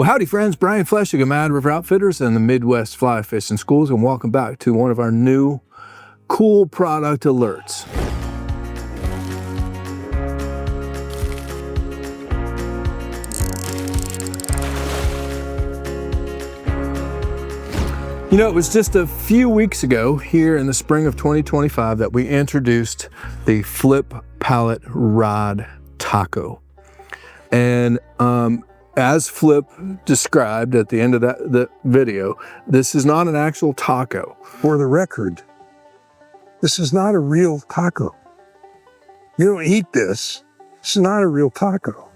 Well, howdy friends, Brian Flechsig of Mad River Outfitters and the Midwest Fly Fishing Schools, and welcome back to one of our new cool product alerts. You know, it was just a few weeks ago here in the spring of 2025 that we introduced the Flip Pallet Rod Taco. And as Flip described at the end of the video, this is not an actual taco. For the record, this is not a real taco. You don't eat this. This is not a real taco.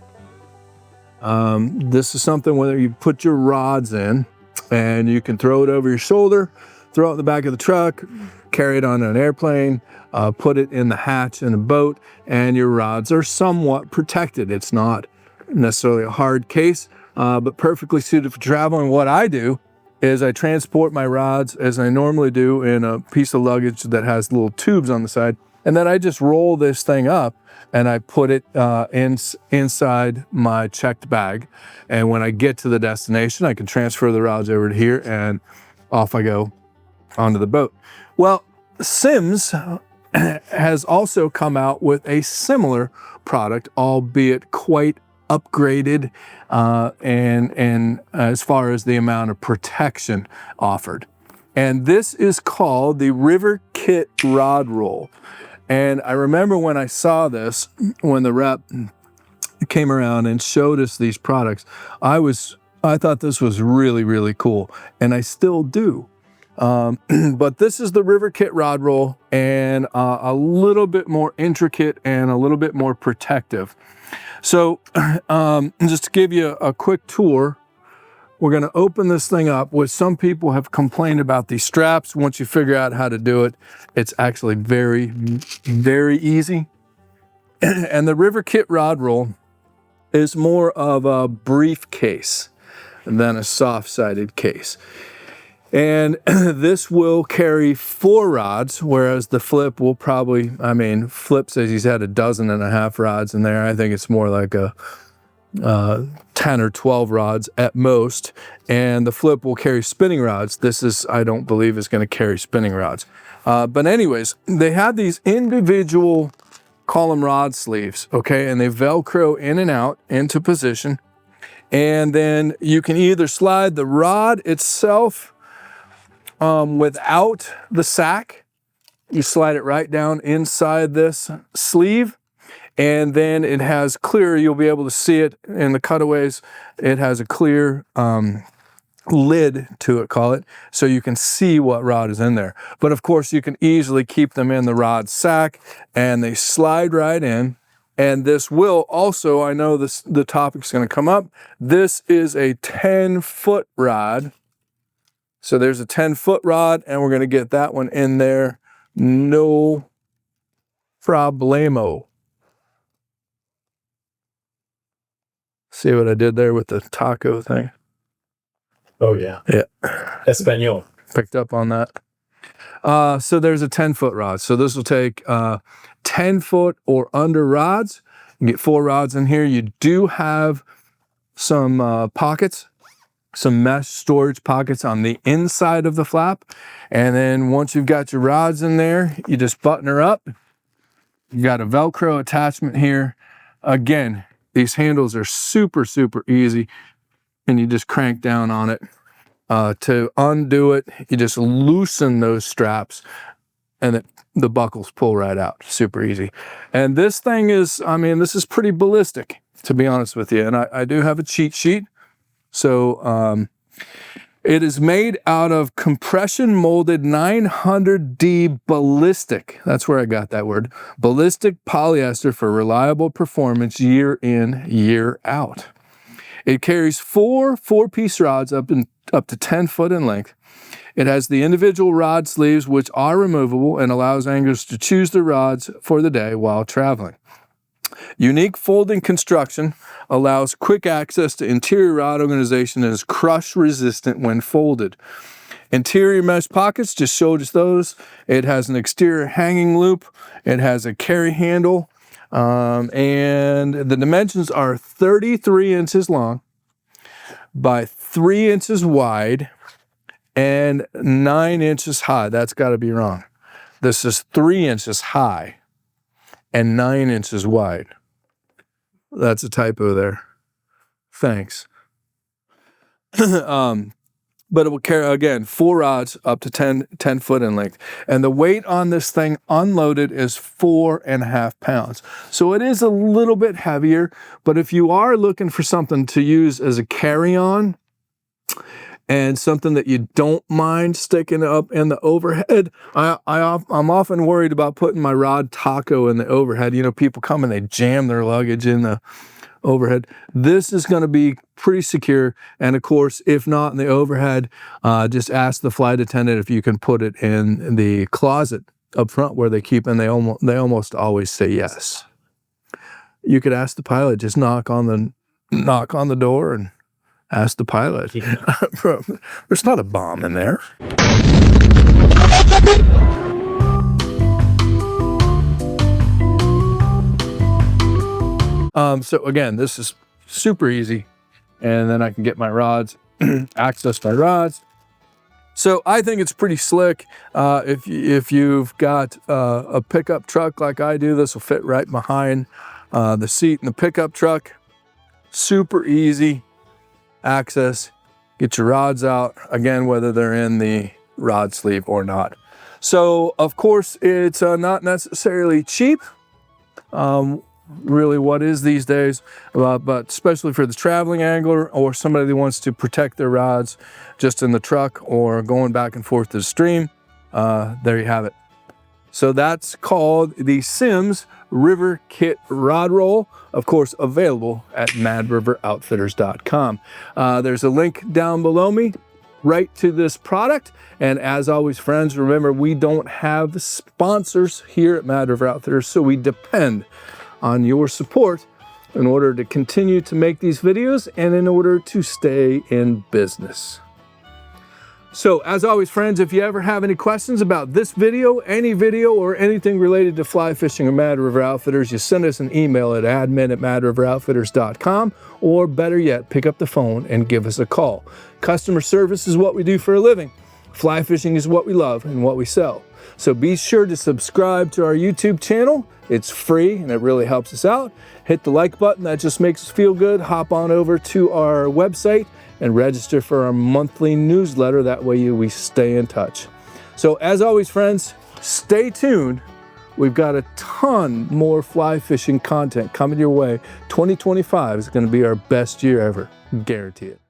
This is something where you put your rods in and you can throw it over your shoulder, throw it in the back of the truck, carry it on an airplane, put it in the hatch in a boat, and your rods are somewhat protected. It's not necessarily a hard case, but perfectly suited for traveling. What I do is I transport my rods as I normally do in a piece of luggage that has little tubes on the side, and then I just roll this thing up and I put it inside my checked bag, and when I get to the destination I can transfer the rods over to here and off I go onto the boat. Well, Simms has also come out with a similar product, albeit quite upgraded and as far as the amount of protection offered. And this is called the Riverkit Rod Roll. And I remember when I saw this, when the rep came around and showed us these products, I thought this was really, really cool, and I still do. But this is the Riverkit Rod Roll, and a little bit more intricate and a little bit more protective. So just to give you a quick tour, we're going to open this thing up, which some people have complained about these straps. Once you figure out how to do it, it's actually very, very easy. And the Riverkit Rod Roll is more of a briefcase than a soft-sided case. And this will carry 4 rods, whereas the Flip will probably, Flip says he's had 12.5 rods in there. I think it's more like a 10 or 12 rods at most. And the Flip will carry spinning rods. This is, I don't believe, is going to carry spinning rods. But anyways, they have these individual column rod sleeves, okay? And they Velcro in and out into position. And then you can either slide the rod itself without the sack. You slide it right down inside this sleeve, and then it has clear, you'll be able to see it in the cutaways, it has a clear lid to it, call it, so you can see what rod is in there. But of course you can easily keep them in the rod sack, and they slide right in. And this will also, I know the topic's going to come up, this is a 10-foot rod. So there's a 10-foot rod, and we're going to get that one in there, no problemo. See what I did there with the taco thing? Oh, yeah. Yeah. Espanol. Picked up on that. So there's a 10-foot rod. So this will take 10-foot or under rods. You get 4 rods in here. You do have some pockets, some mesh storage pockets on the inside of the flap. And then once you've got your rods in there, you just button her up. You got a Velcro attachment here. Again, these handles are super, super easy, and you just crank down on it. To undo it, you just loosen those straps, and the buckles pull right out. Super easy. And this thing is, this is pretty ballistic, to be honest with you. And I do have a cheat sheet. So it is made out of compression molded 900D ballistic. That's where I got that word. Ballistic polyester for reliable performance year in, year out. It carries 4 4-piece rods up to 10 foot in length. It has the individual rod sleeves, which are removable and allows anglers to choose the rods for the day while traveling. Unique folding construction allows quick access to interior rod organization and is crush resistant when folded. Interior mesh pockets, just showed us those. It has an exterior hanging loop. It has a carry handle. And the dimensions are 33 inches long by 3 inches wide and 9 inches high. That's got to be wrong. This is 3 inches high and 9 inches wide. That's a typo there. Thanks. But it will carry, again, 4 rods up to 10 foot in length. And the weight on this thing unloaded is 4.5 pounds. So it is a little bit heavier, but if you are looking for something to use as a carry-on and something that you don't mind sticking up in the overhead, I'm often worried about putting my rod taco in the overhead. You know, people come and they jam their luggage in the overhead. This is going to be pretty secure, and of course, if not in the overhead, just ask the flight attendant if you can put it in the closet up front where they keep, and they almost always say yes. You could ask the pilot, just knock on the door and ask the pilot. Yeah. There's not a bomb in there. So again, this is super easy, and then I can get my rods, access my rods. So I think it's pretty slick. If you've got a pickup truck like I do, this will fit right behind the seat in the pickup truck. Super easy access. Get your rods out, again, whether they're in the rod sleeve or not. So of course, it's not necessarily cheap. Really what is these days, but especially for the traveling angler or somebody that wants to protect their rods just in the truck or going back and forth to the stream, there you have it. So that's called the Simms Riverkit Rod Roll, of course available at madriveroutfitters.com. There's a link down below me right to this product, and as always, friends, remember, we don't have sponsors here at Mad River Outfitters, so we depend on your support in order to continue to make these videos and in order to stay in business. So as always, friends, if you ever have any questions about this video, any video, or anything related to fly fishing or Mad River Outfitters, you send us an email at admin@madriveroutfitters.com, or better yet, pick up the phone and give us a call. Customer service is what we do for a living. Fly fishing is what we love and what we sell. So be sure to subscribe to our YouTube channel. It's free and it really helps us out. Hit the like button, that just makes us feel good. Hop on over to our website and register for our monthly newsletter. That way we stay in touch. So as always, friends, stay tuned. We've got a ton more fly fishing content coming your way. 2025 is going to be our best year ever. Guarantee it.